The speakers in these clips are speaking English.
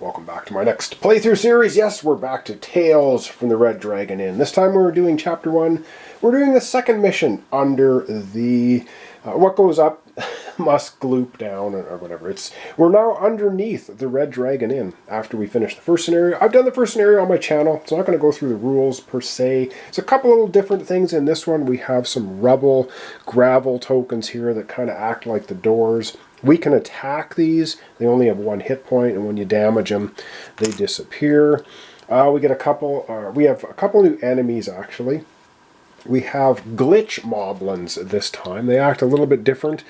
Welcome back to my next playthrough series. Yes, we're back to Tales from the Red Dragon Inn. This time we're doing Chapter 1. We're doing the second mission under the... what goes up must gloop down, or whatever. We're now underneath the Red Dragon Inn after we finish the first scenario. I've done the first scenario on my channel, so I'm not going to go through the rules per se. There's a couple little different things in this one. We have some rebel gravel tokens here that kind of act like the doors. We can attack these. They only have 1 hit point, and when you damage them, they disappear. We have a couple new enemies, actually. We have glitch moblins this time. They act a little bit different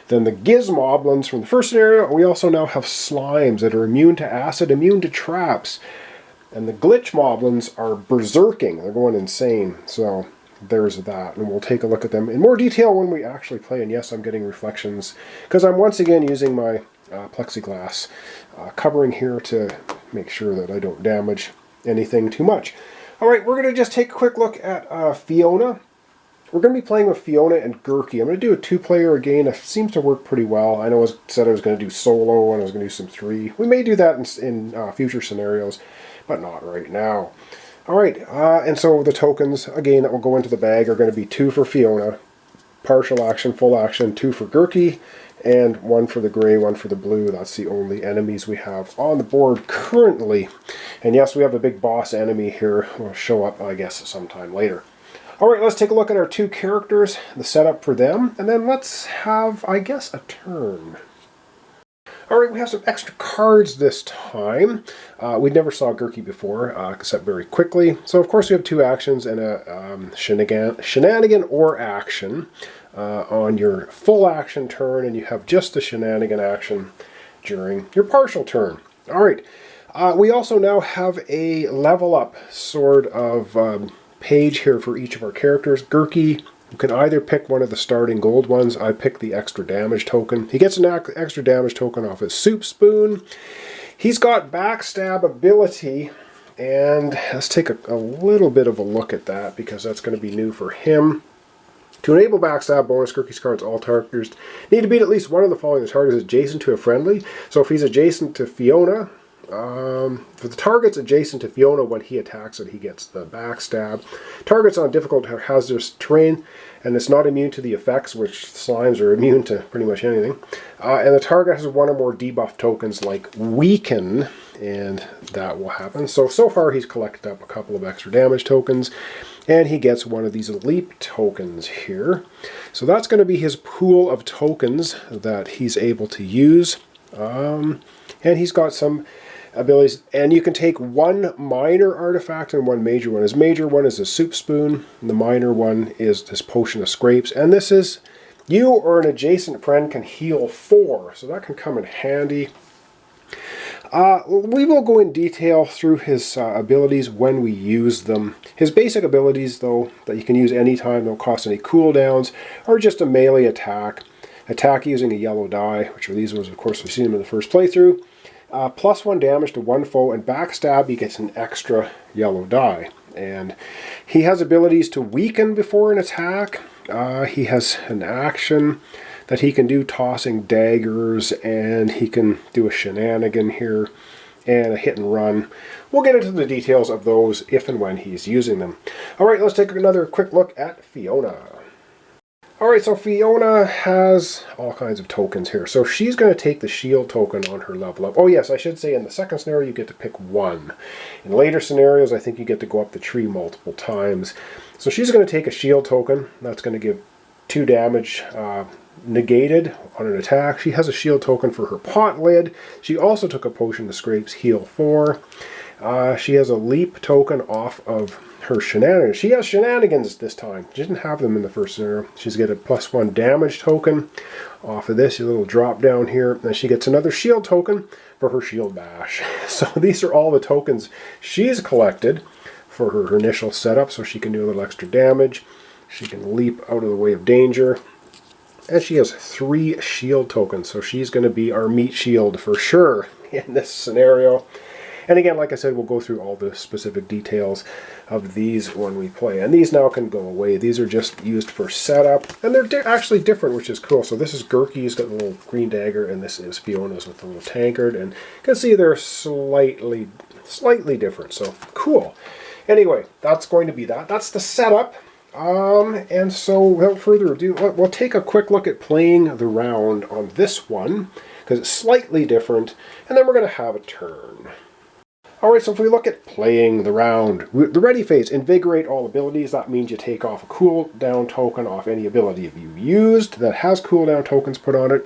than the giz moblins from the first scenario. We also now have slimes that are immune to acid, immune to traps. And the glitch moblins are berserking. They're going insane. So there's that, and we'll take a look at them in more detail when we actually play. And yes, I'm getting reflections because I'm once again using my plexiglass covering here to make sure that I don't damage anything too much. Alright, we're going to just take a quick look at Fiona. We're going to be playing with Fiona and Gerky. I'm going to do a 2-player again. It seems to work pretty well. I know I said I was going to do solo and I was going to do some 3. We may do that in future scenarios, but not right now. Alright, and so the tokens, again, that will go into the bag are going to be 2 for Fiona, partial action, full action, 2 for Gerky, and 1 for the gray, 1 for the blue. That's the only enemies we have on the board currently. And yes, we have a big boss enemy here. Will show up, I guess, sometime later. Alright, let's take a look at our 2 characters, the setup for them, and then let's have, I guess, a turn. Alright, we have some extra cards this time. We never saw Gerky before, except very quickly. So, of course, we have 2 actions and a shenanigan or action on your full action turn, and you have just the shenanigan action during your partial turn. Alright, we also now have a level up sort of page here for each of our characters. Gerky, you can either pick one of the starting gold ones. I picked the extra damage token. He gets an extra damage token off his soup spoon. He's got backstab ability, and let's take a little bit of a look at that because that's going to be new for him. To enable backstab bonus, Gerky's cards, all targets need to beat at least one of the following. The target is adjacent to a friendly. So if he's adjacent to Fiona, for the targets adjacent to Fiona, when he attacks it, he gets the backstab. Targets on difficult or hazardous terrain, and it's not immune to the effects, which slimes are immune to pretty much anything. And the target has 1 or more debuff tokens like weaken, and that will happen. So far he's collected up a couple of extra damage tokens, and he gets 1 of these leap tokens here. So that's going to be his pool of tokens that he's able to use. And he's got some abilities, and you can take 1 minor artifact and 1 major one. His major one is a soup spoon, and the minor one is this potion of scrapes, and this is you or an adjacent friend can heal 4, so that can come in handy. We will go in detail through his abilities when we use them. His basic abilities, though, that you can use anytime, don't cost any cooldowns, are just a melee attack. Attack using a yellow die, which are these ones, of course, we've seen them in the first playthrough. +1 damage to 1 foe, and backstab, he gets an extra yellow die. And he has abilities to weaken before an attack. He has an action that he can do, tossing daggers, and he can do a shenanigan here, and a hit and run. We'll get into the details of those if and when he's using them. Alright, let's take another quick look at Fiona. Alright, so Fiona has all kinds of tokens here. So she's going to take the shield token on her level up. Oh yes, I should say in the second scenario you get to pick 1. In later scenarios I think you get to go up the tree multiple times. So she's going to take a shield token. That's going to give 2 damage negated on an attack. She has a shield token for her pot lid. She also took a potion of scrapes, heal 4. She has a leap token off of her shenanigans. She has shenanigans this time. She didn't have them in the first scenario. She's got a +1 damage token off of this, a little drop down here. And then she gets another shield token for her shield bash. So these are all the tokens she's collected for her initial setup, so she can do a little extra damage. She can leap out of the way of danger. And she has 3 shield tokens, so she's going to be our meat shield for sure in this scenario. And again, like I said, we'll go through all the specific details of these when we play. And these now can go away. These are just used for setup. And they're actually different, which is cool. So this is Gerky's got the little green dagger, and this is Fiona's with the little tankard. And you can see they're slightly different. So cool. Anyway, that's going to be that. That's the setup. And so without further ado, we'll take a quick look at playing the round on this one, because it's slightly different, and then we're going to have a turn. Alright, so if we look at playing the round, the ready phase, invigorate all abilities. That means you take off a cooldown token off any ability you used that has cooldown tokens put on it.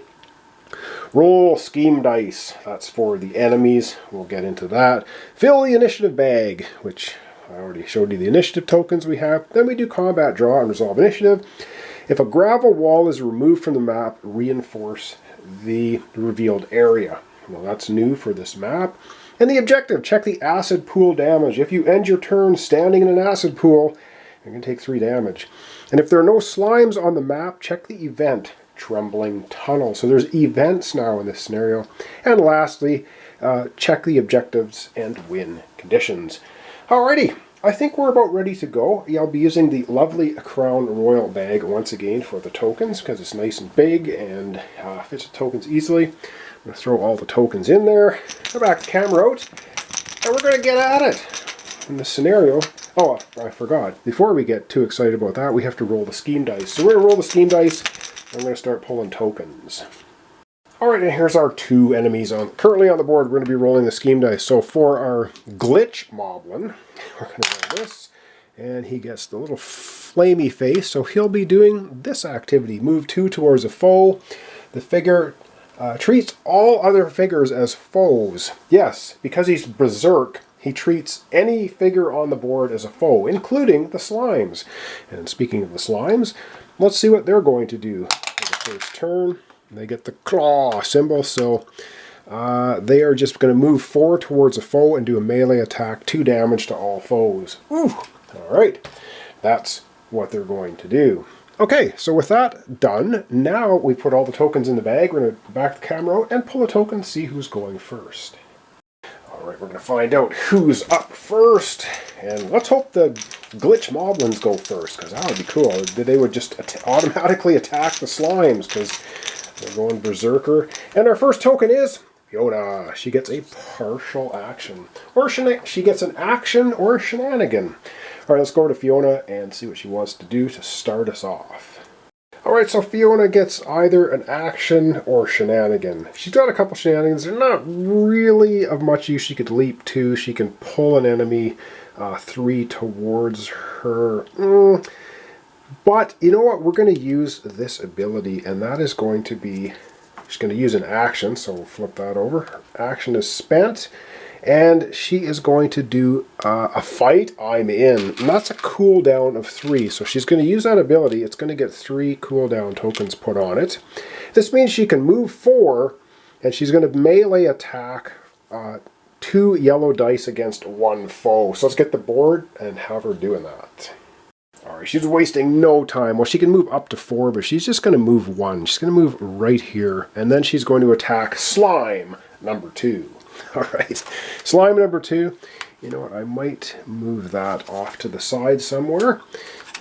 Roll scheme dice. That's for the enemies. We'll get into that. Fill the initiative bag, which I already showed you the initiative tokens we have. Then we do combat draw and resolve initiative. If a gravel wall is removed from the map, reinforce the revealed area. Well, that's new for this map. And the objective, check the acid pool damage. If you end your turn standing in an acid pool, you're going to take 3 damage. And if there are no slimes on the map, check the event, Trembling Tunnel. So there's events now in this scenario. And lastly, check the objectives and win conditions. Alrighty, I think we're about ready to go. I'll be using the lovely Crown Royal bag once again for the tokens, because it's nice and big and fits the tokens easily. I'm going to throw all the tokens in there, go back the camera out, and we're going to get at it. In this scenario, oh, I forgot. Before we get too excited about that, we have to roll the scheme dice. So we're going to roll the scheme dice, and I'm going to start pulling tokens. Alright, and here's our 2 enemies currently on the board. We're going to be rolling the scheme dice. So for our glitch moblin, we're going to roll this, and he gets the little flamey face, so he'll be doing this activity. Move 2 towards a foe. The figure treats all other figures as foes. Yes, because he's berserk, he treats any figure on the board as a foe, including the slimes. And speaking of the slimes, let's see what they're going to do for the first turn. They get the claw symbol, so they are just going to move 4 towards a foe and do a melee attack, 2 damage to all foes. Ooh, alright, that's what they're going to do. Okay, so with that done, now we put all the tokens in the bag. We're going to back the camera out and pull a token, see who's going first. Alright, we're going to find out who's up first. And let's hope the glitch moblins go first, because that would be cool. They would just automatically attack the slimes, because they're going berserker. And our first token is Fiona. She gets a partial action. Or she gets an action or a shenanigan. Alright, let's go to Fiona and see what she wants to do to start us off. Alright, so Fiona gets either an action or shenanigan. She's got a couple shenanigans. They're not really of much use. She could leap 2. She can pull an enemy 3 towards her. But, you know what, we're going to use this ability, and that is going to be, she's going to use an action, so we'll flip that over. Action is spent, and she is going to do a fight I'm in, and that's a cooldown of 3, so she's going to use that ability. It's going to get 3 cooldown tokens put on it. This means she can move 4, and she's going to melee attack 2 yellow dice against 1 foe. So let's get the board and have her doing that. Alright, she's wasting no time. Well, she can move up to 4, but she's just going to move 1. She's going to move right here, and then she's going to attack slime number 2. Alright, slime number 2. You know what, I might move that off to the side somewhere.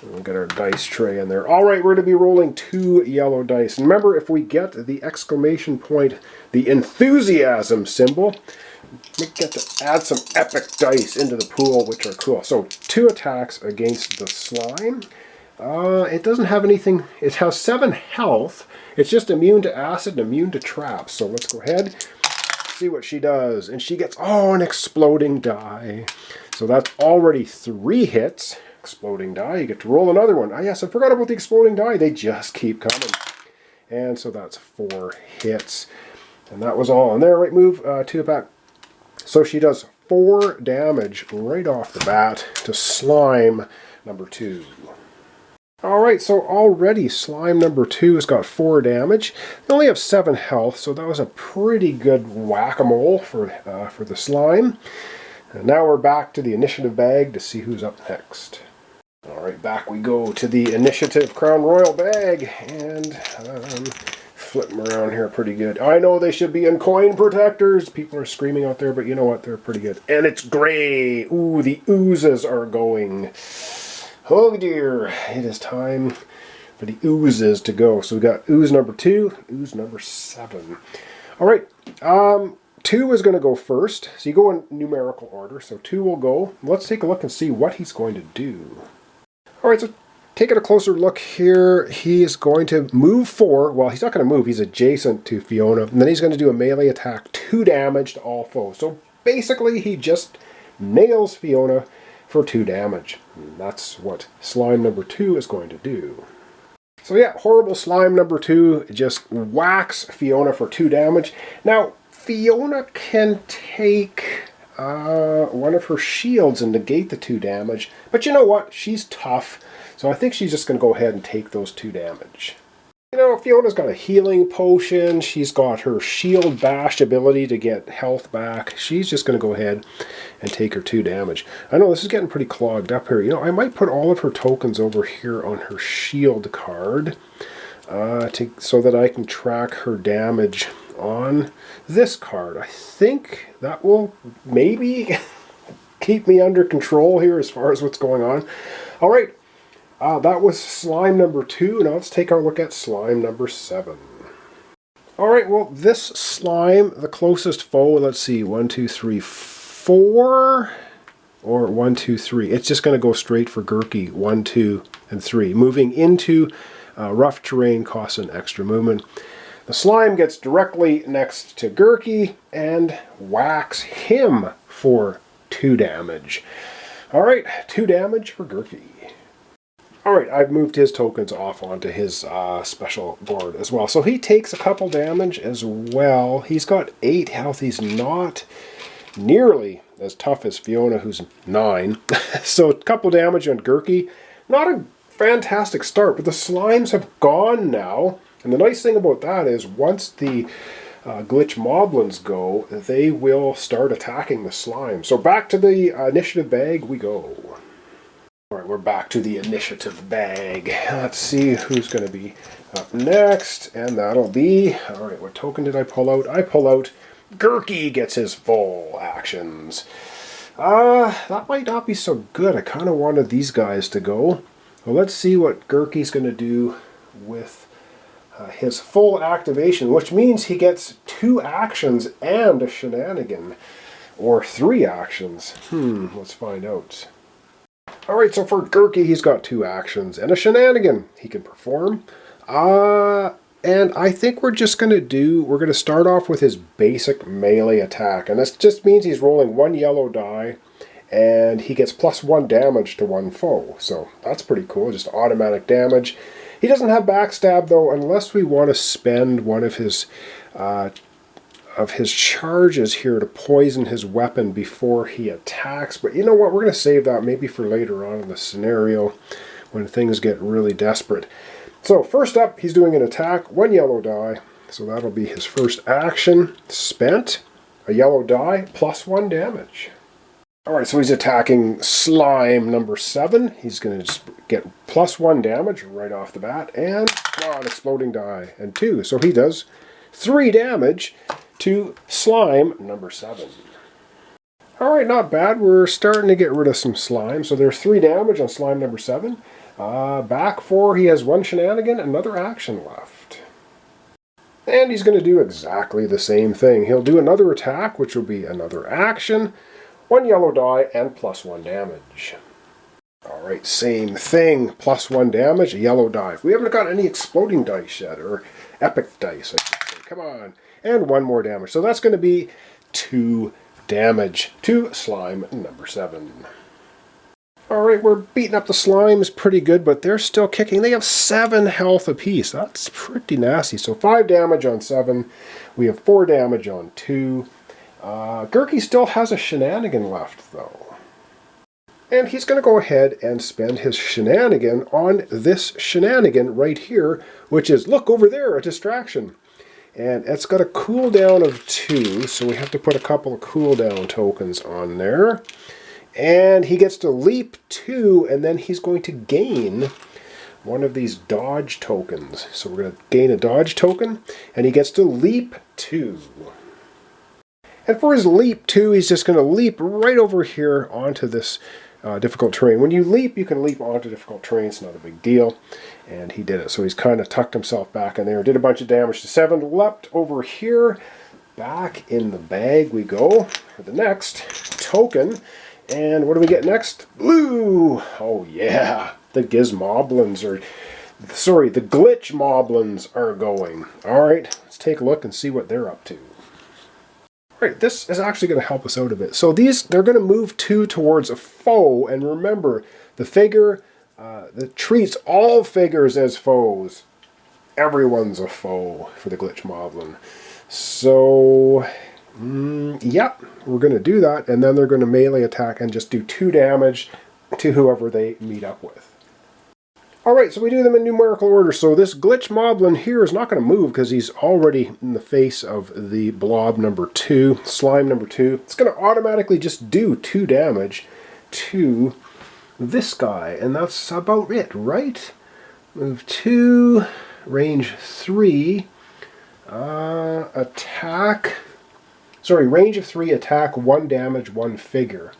We'll get our dice tray in there. Alright, we're going to be rolling 2 yellow dice. And remember, if we get the exclamation point, the enthusiasm symbol, we get to add some epic dice into the pool, which are cool. So 2 attacks against the slime. It doesn't have anything. It has 7 health. It's just immune to acid and immune to traps. So let's go ahead, see what she does. And she gets, oh, an exploding die. So that's already 3 hits. Exploding die. You get to roll another one. Ah, yes, I forgot about the exploding die. They just keep coming. And so that's 4 hits. And that was all. And there, right, move 2 back. So she does 4 damage right off the bat to slime number 2. Alright, so already slime number 2 has got 4 damage. They only have 7 health, so that was a pretty good whack-a-mole for the slime. And now we're back to the initiative bag to see who's up next. Alright, back we go to the initiative Crown Royal bag. And flip them around here pretty good. I know they should be in coin protectors. People are screaming out there, but you know what? They're pretty good. And it's gray. Ooh, the oozes are going. Oh dear. It is time for the oozes to go. So we got ooze number 2, ooze number 7. All right. 2 is going to go first. So you go in numerical order. So 2 will go. Let's take a look and see what he's going to do. All right, so taking a closer look here, he is going to move 4. Well, he's not going to move. He's adjacent to Fiona. And then he's going to do a melee attack, 2 damage to all foes. So basically, he just nails Fiona for 2 damage. And that's what slime number 2 is going to do. So yeah, horrible slime number 2 just whacks Fiona for 2 damage. Now, Fiona can take one of her shields and negate the 2 damage. But you know what? She's tough. So I think she's just going to go ahead and take those 2 damage. You know, Fiona's got a healing potion. She's got her shield bash ability to get health back. She's just going to go ahead and take her 2 damage. I know this is getting pretty clogged up here. You know, I might put all of her tokens over here on her shield card so that I can track her damage on this card. I think that will maybe keep me under control here as far as what's going on. All right. That was slime number 2. Now let's take a look at slime number 7. Alright, well, this slime, the closest foe, let's see, 1, 2, 3, 4, or 1, 2, 3. It's just going to go straight for Gerky, 1, 2, and 3. Moving into rough terrain costs an extra movement. The slime gets directly next to Gerky and whacks him for 2 damage. Alright, 2 damage for Gerky. Alright, I've moved his tokens off onto his special board as well. So he takes a couple damage as well. He's got 8 health. He's not nearly as tough as Fiona, who's 9. So a couple damage on Gerky. Not a fantastic start, but the slimes have gone now. And the nice thing about that is once the glitch moblins go, they will start attacking the slime. So back to the initiative bag we go. Alright, we're back to the initiative bag. Let's see who's going to be up next. And that'll be... Alright, what token did I pull out? I pull out Gerky gets his full actions. That might not be so good. I kind of wanted these guys to go. Well, let's see what Gerky's going to do with his full activation, which means he gets 2 actions and a shenanigan. Or 3 actions. Let's find out. Alright, so for Gerky, he's got 2 actions and a shenanigan he can perform. And I think we're just going to start off with his basic melee attack. And this just means he's rolling 1 yellow die, and he gets +1 damage to 1 foe. So that's pretty cool, just automatic damage. He doesn't have backstab, though, unless we want to spend one of his charges here to poison his weapon before he attacks. But you know what? We're going to save that maybe for later on in the scenario when things get really desperate. So first up, he's doing an attack, 1 yellow die. So that'll be his first action spent. A yellow die, +1 damage. Alright, so he's attacking slime number 7. He's going to just get +1 damage right off the bat. And an exploding die. And 2. So he does 3 damage to slime number 7. Alright, not bad. We're starting to get rid of some slime. So there's 3 damage on slime number 7. Back 4, he has 1 shenanigan, another action left. And he's going to do exactly the same thing. He'll do another attack, which will be another action. 1 yellow die and +1 damage. Alright, same thing. +1 damage, a yellow die. We haven't got any exploding dice yet, or epic dice, I should say. Come on. And 1 more damage. So that's going to be 2 damage to slime number 7. Alright, we're beating up the slimes pretty good, but they're still kicking. They have 7 health apiece. That's pretty nasty. So 5 damage on 7. We have 4 damage on 2. Gerky still has a shenanigan left, though. And he's going to go ahead and spend his shenanigan on this shenanigan right here, which is, look over there, a distraction. And it's got a cooldown of 2, so we have to put a couple of cooldown tokens on there. And he gets to leap 2, and then he's going to gain one of these dodge tokens. So we're going to gain a dodge token, and he gets to leap 2. And for his leap 2, he's just going to leap right over here onto this difficult terrain. When you leap, you can leap onto difficult terrain. It's not a big deal. And he did it. So he's kind of tucked himself back in there. Did a bunch of damage to 7. Leapt over here. Back in the bag we go for the next token. And what do we get next? Blue! Oh yeah! The Gizmoblins are... Sorry, the Glitch Moblins are going. Alright, let's take a look and see what they're up to. Alright, this is actually going to help us out a bit. So they're going to move 2 towards a foe. And remember, the figure that treats all figures as foes. Everyone's a foe for the Glitch Moblin. So, yep, we're going to do that, and then they're going to melee attack and just do 2 damage to whoever they meet up with. Alright, so we do them in numerical order. So this Glitch Moblin here is not going to move because he's already in the face of the blob number 2, slime number 2. It's going to automatically just do 2 damage to this guy, and that's about it, right? Move 2, range 3. Attack. Sorry, range of 3, attack, 1 damage, 1 figure.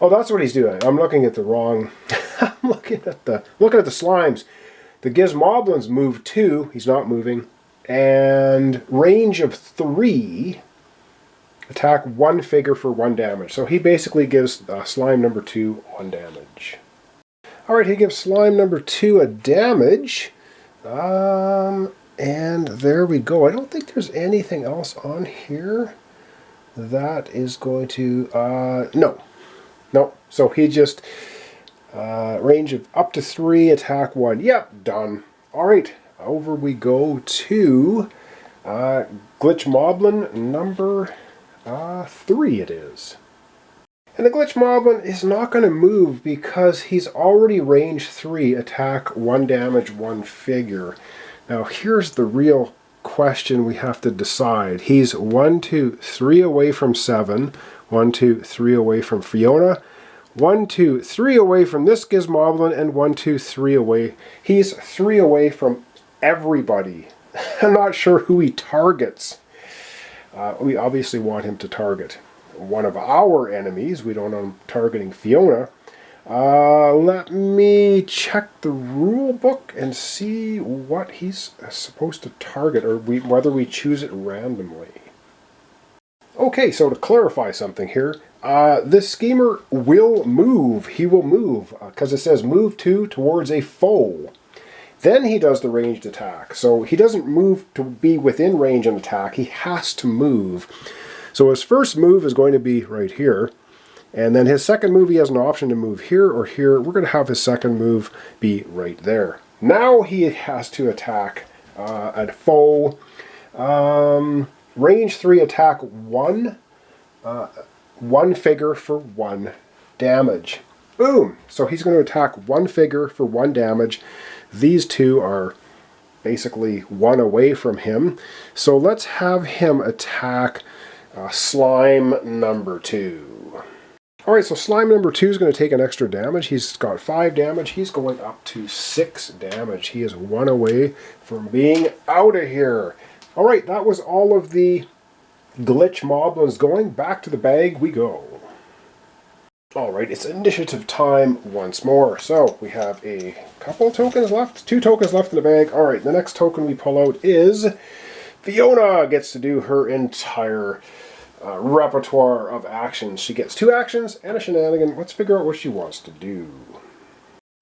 Oh, that's what he's doing. I'm looking at the wrong. I'm looking at the slimes. The Gizmoblins move 2. He's not moving. And range of 3, attack 1 figure for 1 damage. So he basically gives slime number 2 1 damage. Alright, he gives slime number 2 a damage. And there we go. I don't think there's anything else on here that is going to... No. So he just... range of up to 3, attack 1. Yep, done. Alright, over we go to Glitch Moblin number 3 it is. And the Glitch Moblin is not going to move because he's already range 3, attack 1 damage, 1 figure. Now here's the real question we have to decide. He's 1, 2, 3 away from 7, 1, 2, 3 away from Fiona, 1, 2, 3 away from this Gizmoblin, and 1, 2, 3 away. He's 3 away from everybody. I'm not sure who he targets. We obviously want him to target one of our enemies. We don't want him targeting Fiona. Let me check the rule book and see what he's supposed to target, or whether we choose it randomly. Okay, so to clarify something here, this schemer will move. He will move, because it says move 2 towards a foe. Then he does the ranged attack. So he doesn't move to be within range and attack. He has to move. So his first move is going to be right here. And then his second move, he has an option to move here or here. We're going to have his second move be right there. Now he has to attack a foe. Range 3, attack 1. 1 figure for 1 damage. Boom! So he's going to attack 1 figure for 1 damage. These two are basically 1 away from him. So let's have him attack slime number 2. Alright, so slime number 2 is going to take an extra damage. He's got 5 damage. He's going up to 6 damage. He is 1 away from being out of here. Alright, that was all of the Glitch Moblins going. Back to the bag we go. Alright, it's initiative time once more. So, we have a couple tokens left. 2 tokens left in the bag. Alright, the next token we pull out is Fiona gets to do her entire repertoire of actions. She gets 2 actions and a shenanigan. Let's figure out what she wants to do.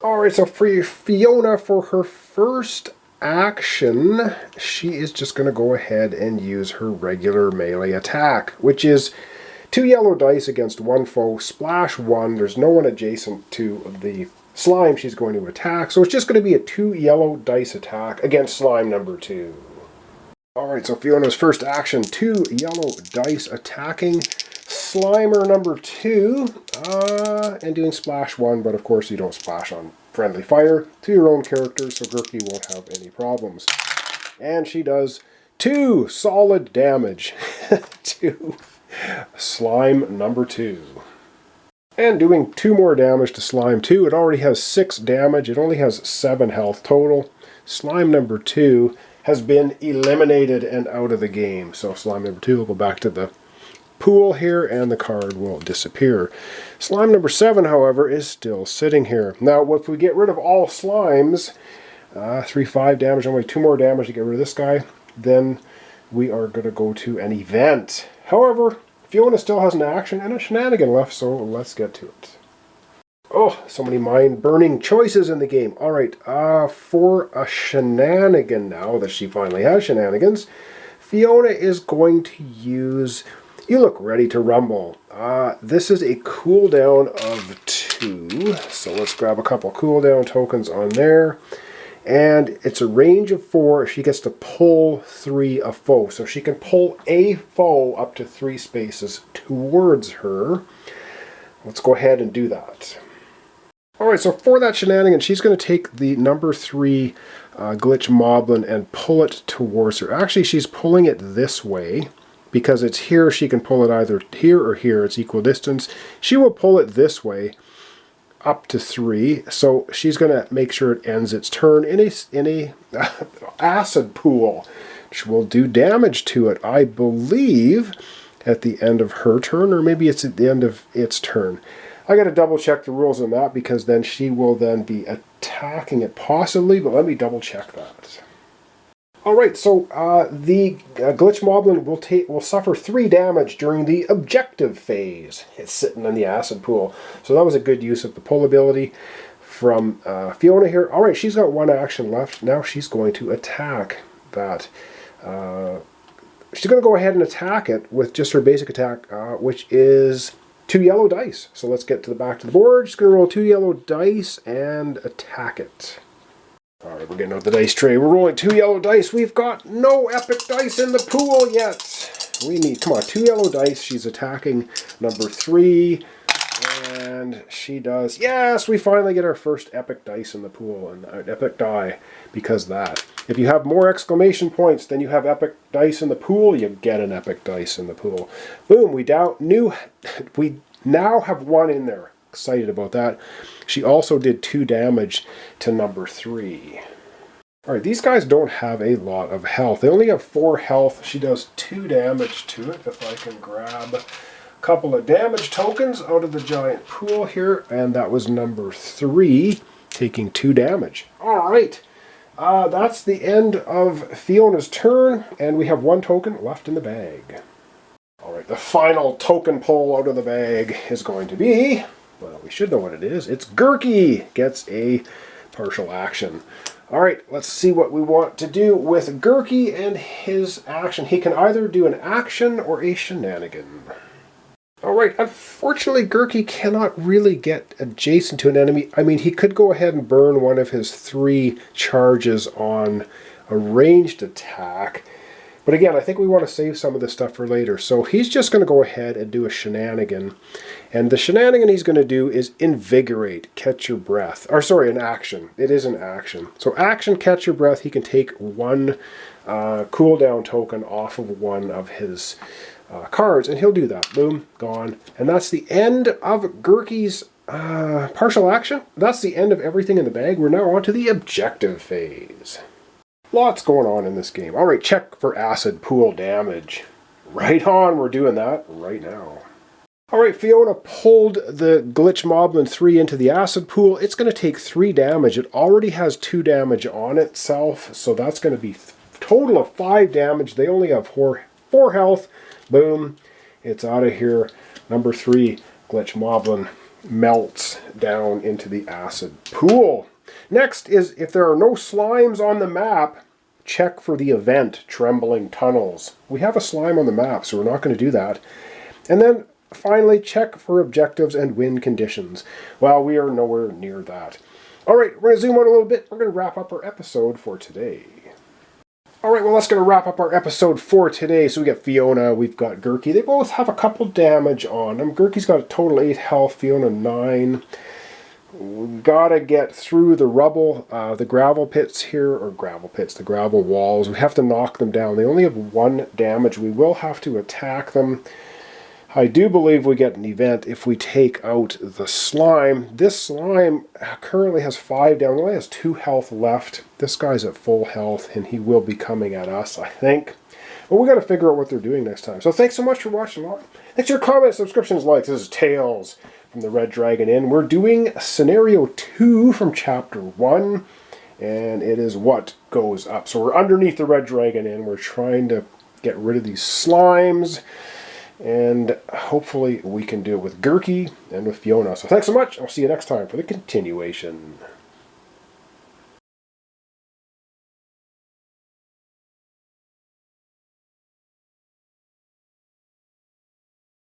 Alright, so for Fiona, for her first action, she is just going to go ahead and use her regular melee attack, which is 2 yellow dice against 1 foe, splash 1. There's no one adjacent to the slime she's going to attack, so it's just going to be a 2 yellow dice attack against slime number 2. Alright, so Fiona's first action, 2 yellow dice attacking Slimer number 2, and doing splash 1, but of course you don't splash on friendly fire to your own character, so Gerky won't have any problems. And she does 2 solid damage to slime number 2. And doing 2 more damage to Slime 2. It already has 6 damage. It only has 7 health total. Slime number 2 has been eliminated and out of the game. So slime number 2 will go back to the pool here and the card will disappear. Slime number 7, however, is still sitting here. Now, if we get rid of all slimes, 3-5 damage, only 2 more damage to get rid of this guy, then we are going to go to an event. However, Fiona still has an action and a shenanigan left, so let's get to it. Oh, so many mind-burning choices in the game. Alright, for a shenanigan now that she finally has shenanigans, Fiona is going to use You Look Ready to Rumble. This is a cooldown of 2, so let's grab a couple cooldown tokens on there. And it's a range of 4. She gets to pull 3 a foe. So she can pull a foe up to 3 spaces towards her. Let's go ahead and do that. Alright, so for that shenanigan, she's going to take the number 3 glitch moblin and pull it towards her. Actually, she's pulling it this way. Because it's here, she can pull it either here or here. It's equal distance. She will pull it this way up to 3. So she's going to make sure it ends its turn in a acid pool. She will do damage to it, I believe, at the end of her turn. Or maybe it's at the end of its turn. I got to double check the rules on that because then she will then be attacking it possibly. But let me double check that. Alright, so the glitch moblin will suffer 3 damage during the objective phase. It's sitting in the acid pool. So that was a good use of the pull ability from Fiona here. Alright, she's got 1 action left. Now she's going to attack that. She's going to go ahead and attack it with just her basic attack, which is 2 yellow dice. So let's get to the back of the board. She's going to roll 2 yellow dice and attack it. Alright, we're getting out the dice tray. We're rolling 2 yellow dice. We've got no epic dice in the pool yet. We need, come on, 2 yellow dice. She's attacking number 3. And she does, yes, we finally get our first epic dice in the pool. And an epic die because of that. If you have more exclamation points than you have epic dice in the pool, you get an epic dice in the pool. Boom, we now have 1 in there. Excited about that. She also did 2 damage to number 3. Alright, these guys don't have a lot of health. They only have 4 health. She does 2 damage to it. If I can grab a couple of damage tokens out of the giant pool here. And that was number 3, taking 2 damage. Alright, that's the end of Fiona's turn. And we have 1 token left in the bag. Alright, the final token pull out of the bag is going to be... well, we should know what it is. It's Gerky gets a partial action. Alright, let's see what we want to do with Gerky and his action. He can either do an action or a shenanigan. Alright, unfortunately Gerky cannot really get adjacent to an enemy. I mean, he could go ahead and burn one of his 3 charges on a ranged attack. But again, I think we want to save some of this stuff for later. So he's just going to go ahead and do a shenanigan. And the shenanigan he's going to do is invigorate, catch your breath. Or sorry, an action. It is an action. So action, catch your breath. He can take 1 cooldown token off of 1 of his cards. And he'll do that. Boom, gone. And that's the end of Gerky's partial action. That's the end of everything in the bag. We're now on to the objective phase. Lots going on in this game. Alright, check for acid pool damage. Right on, we're doing that right now. Alright, Fiona pulled the glitch moblin 3 into the acid pool. It's going to take 3 damage. It already has 2 damage on itself, so that's going to be a total of 5 damage. They only have 4 health. Boom, it's out of here. Number 3, glitch moblin melts down into the acid pool. Next is, if there are no slimes on the map, check for the event, Trembling Tunnels. We have a slime on the map, so we're not going to do that. And then, finally, check for objectives and win conditions. Well, we are nowhere near that. Alright, we're going to zoom out a little bit. We're going to wrap up our episode for today. Alright, well, that's going to wrap up our episode for today. So we got Fiona, we've got Gerky. They both have a couple damage on them. Gerky's got a total 8 health, Fiona 9. We gotta get through the rubble, the gravel pits here, or gravel pits, the gravel walls. We have to knock them down. They only have 1 damage. We will have to attack them. I do believe we get an event if we take out the slime. This slime currently has 5 down. He only has 2 health left. This guy's at full health, and he will be coming at us, I think. But we got to figure out what they're doing next time. So thanks so much for watching. Thanks for your comments, subscriptions, likes. This is Tales from the Red Dragon Inn. We're doing scenario 2 from chapter 1, and it is what goes up. So we're underneath the Red Dragon Inn. We're trying to get rid of these slimes. And hopefully we can do it with Gerky and with Fiona. So thanks so much. I'll see you next time for the continuation.